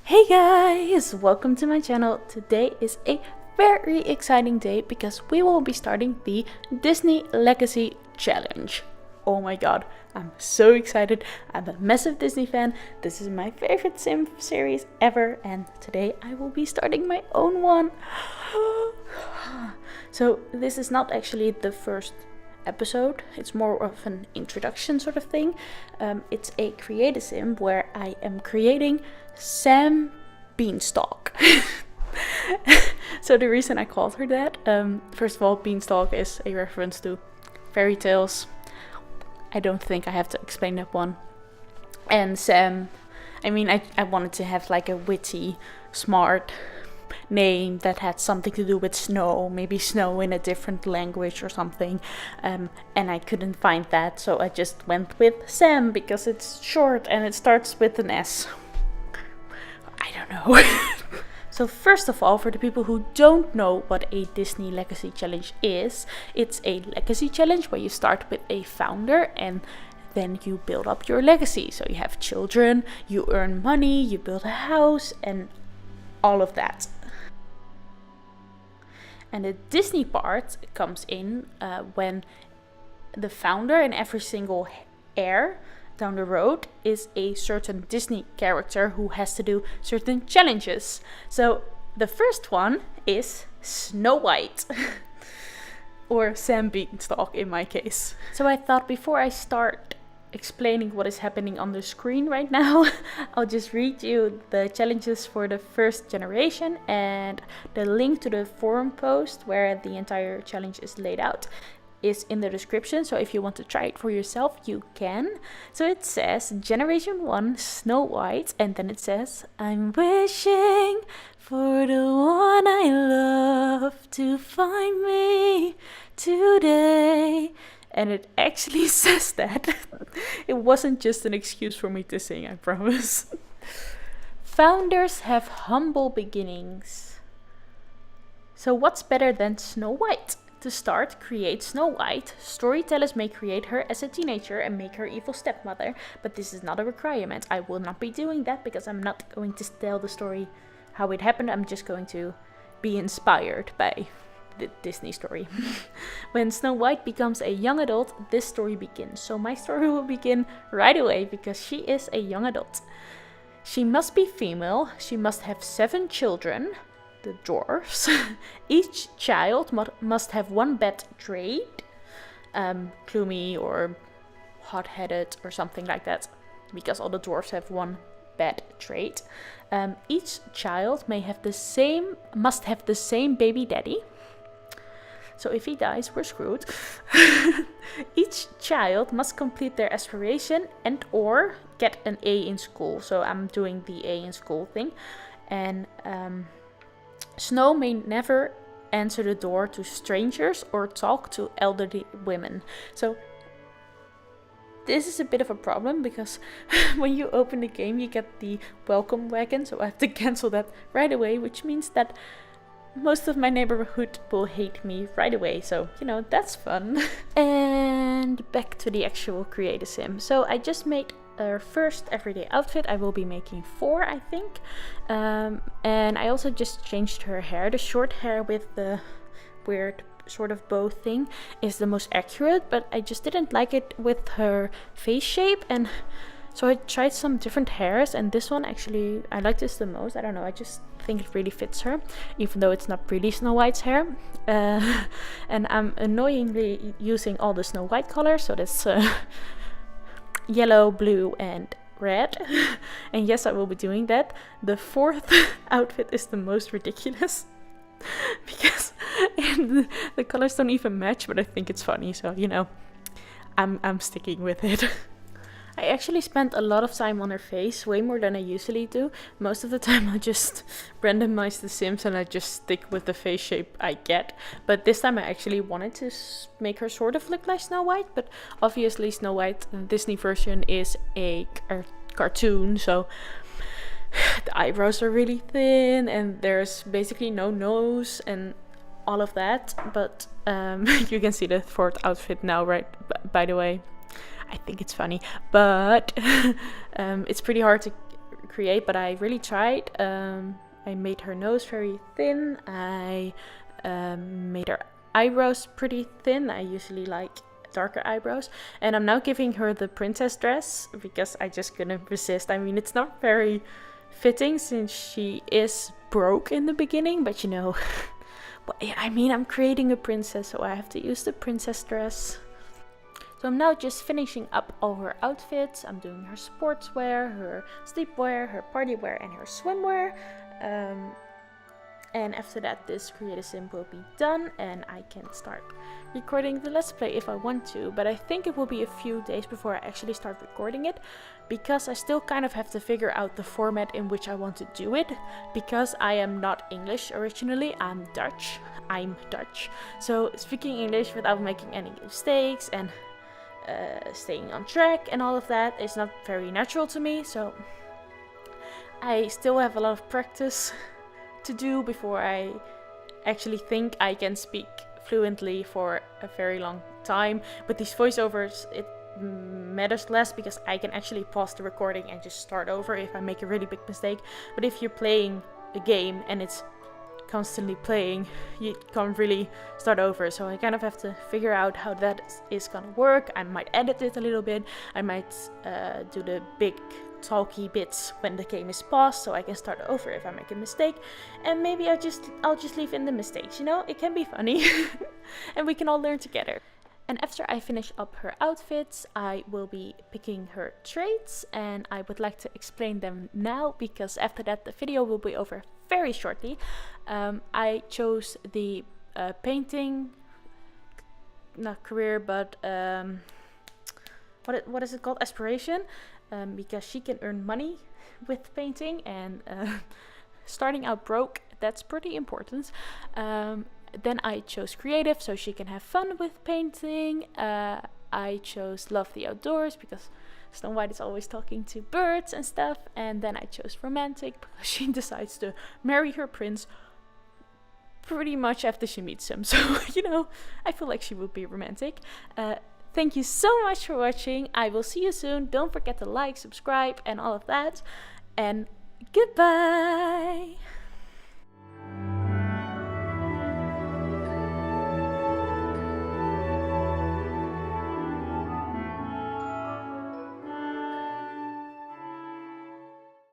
Hey guys, welcome to my channel. Today is a very exciting day because we will be starting the Disney Legacy Challenge. Oh my god, I'm so excited. I'm a massive Disney fan. This is my favorite sim series ever, and today I will be starting my own one. So this is not actually the first episode, it's more of an introduction sort of thing. It's a create a sim where I am creating Sam Beanstalk. So the reason I called her that, first of all, Beanstalk is a reference to fairy tales. I don't think I have to explain that one. And Sam, I mean, I wanted to have like a witty, smart name that had something to do with snow, maybe snow in a different language or something, and I couldn't find that, so I just went with Sam because it's short and it starts with an S. I don't know. So first of all, for the people who don't know what a Disney Legacy Challenge is, it's a legacy challenge where you start with a founder and then you build up your legacy. So you have children, you earn money, you build a house, and all of that. And the Disney part comes in when the founder and every single heir down the road is a certain Disney character who has to do certain challenges. So the first one is Snow White. Or Sam Beanstalk in my case. So I thought before I start explaining what is happening on the screen right now, I'll just read you the challenges for the first generation, and the link to the forum post where the entire challenge is laid out is in the description, so if you want to try it for yourself, you can. So it says Generation 1 Snow White, and then it says, I'm wishing for the one I love to find me today. And it actually says that. It wasn't just an excuse for me to sing, I promise. Founders have humble beginnings. So what's better than Snow White? To start, create Snow White. Storytellers may create her as a teenager and make her evil stepmother, but this is not a requirement. I will not be doing that because I'm not going to tell the story how it happened. I'm just going to be inspired by the Disney story. When Snow White becomes a young adult, this story begins. So my story will begin right away because she is a young adult. She must be female. She must have 7 children, the dwarfs. Each child must have one bad trait, gloomy or hot-headed or something like that, because all the dwarfs have one bad trait. Each child must have the same baby daddy. So if he dies, we're screwed. Each child must complete their aspiration and or get an A in school. So I'm doing the A in school thing. And Snow may never answer the door to strangers or talk to elderly women. So this is a bit of a problem because when you open the game, you get the welcome wagon. So I have to cancel that right away, which means that most of my neighborhood will hate me right away, so you know, that's fun. And back to the actual create a sim. So I just made our first everyday outfit. I will be making 4, I think, and I also just changed her hair. The short hair with the weird sort of bow thing is the most accurate, but I just didn't like it with her face shape, and so I tried some different hairs, and this one actually, I like this the most. I don't know, I just think it really fits her, even though it's not really Snow White's hair. And I'm annoyingly using all the Snow White colors, so that's yellow, blue, and red. And yes, I will be doing that. The 4th outfit is the most ridiculous because the colors don't even match, but I think it's funny, so you know, I'm sticking with it. I actually spent a lot of time on her face, way more than I usually do. Most of the time I just randomize the Sims and I just stick with the face shape I get. But this time I actually wanted to make her sort of look like Snow White, but obviously Snow White, the Disney version, is a cartoon, so the eyebrows are really thin and there's basically no nose and all of that. But you can see the 4th outfit now, right? by the way. I think it's funny, but it's pretty hard to create, but I really tried. I made her nose very thin. I made her eyebrows pretty thin. I usually like darker eyebrows. And I'm now giving her the princess dress because I just couldn't resist. I mean, it's not very fitting since she is broke in the beginning, but you know, I mean, I'm creating a princess, so I have to use the princess dress. So I'm now just finishing up all her outfits. I'm doing her sportswear, her sleepwear, her party wear, and her swimwear. And after that, this create a sim will be done and I can start recording the Let's Play if I want to. But I think it will be a few days before I actually start recording it, because I still kind of have to figure out the format in which I want to do it. Because I am not English originally, I'm Dutch. So speaking English without making any mistakes and staying on track and all of that is not very natural to me. So I still have a lot of practice to do before I actually think I can speak fluently for a very long time. But these voiceovers, it matters less because I can actually pause the recording and just start over if I make a really big mistake. But if you're playing a game and it's constantly playing, you can't really start over. So I kind of have to figure out how that is gonna work. I might edit it a little bit. I might do the big talky bits when the game is paused, so I can start over if I make a mistake. And maybe I'll just leave in the mistakes, you know, it can be funny. And we can all learn together. And after I finish up her outfits, I will be picking her traits, and I would like to explain them now because after that the video will be over very shortly. I chose the painting, not career, but what is it called? Aspiration. Because she can earn money with painting, and starting out broke, that's pretty important. Then I chose creative, so she can have fun with painting. I chose love the outdoors because Snow White is always talking to birds and stuff. And then I chose romantic because she decides to marry her prince pretty much after she meets him. So, you know, I feel like she would be romantic. Thank you so much for watching. I will see you soon. Don't forget to like, subscribe, and all of that. And goodbye!